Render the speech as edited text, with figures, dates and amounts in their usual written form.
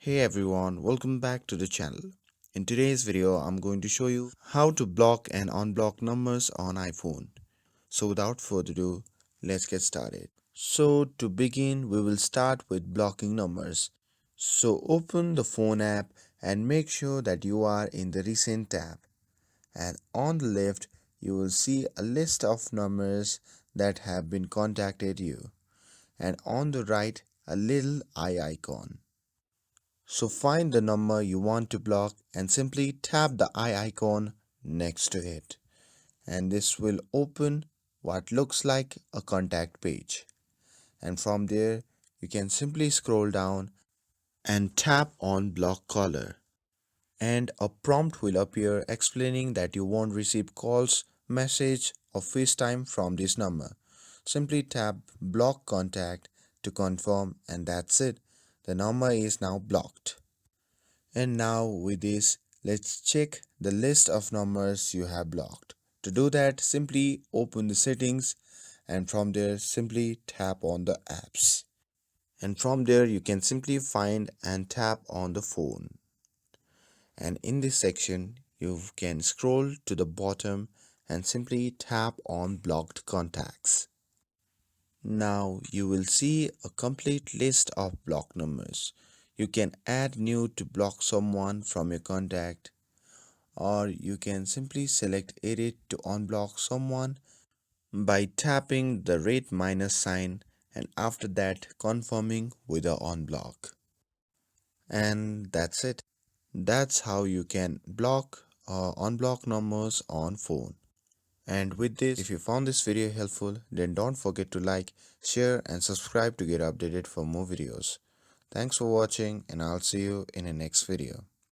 Hey everyone, welcome back to the channel. In today's video, I'm going to show you how to block and unblock numbers on iPhone. So without further ado, let's get started. So to begin, we will start with blocking numbers. So open the phone app and make sure that you are in the recent tab. And on the left, you will see a list of numbers that have been contacted you. And on the right, a little eye icon. So find the number you want to block and simply tap the eye icon next to it. And this will open what looks like a contact page. And from there, you can simply scroll down and tap on block caller. And a prompt will appear explaining that you won't receive calls, message or FaceTime from this number. Simply tap block contact to confirm and that's it. The number is now blocked. And now with this, let's check the list of numbers you have blocked. To do that, simply open the settings and from there simply tap on the apps. And from there you can simply find and tap on the phone. And in this section, you can scroll to the bottom and simply tap on blocked contacts. Now you will see a complete list of block numbers. You can add new to block someone from your contact, or you can simply select edit to unblock someone by tapping the red minus sign and after that confirming with a unblock. And that's it. That's how you can block or unblock numbers on phone. And with this, if you found this video helpful, then don't forget to like, share and subscribe to get updated for more videos. Thanks for watching and I'll see you in the next video.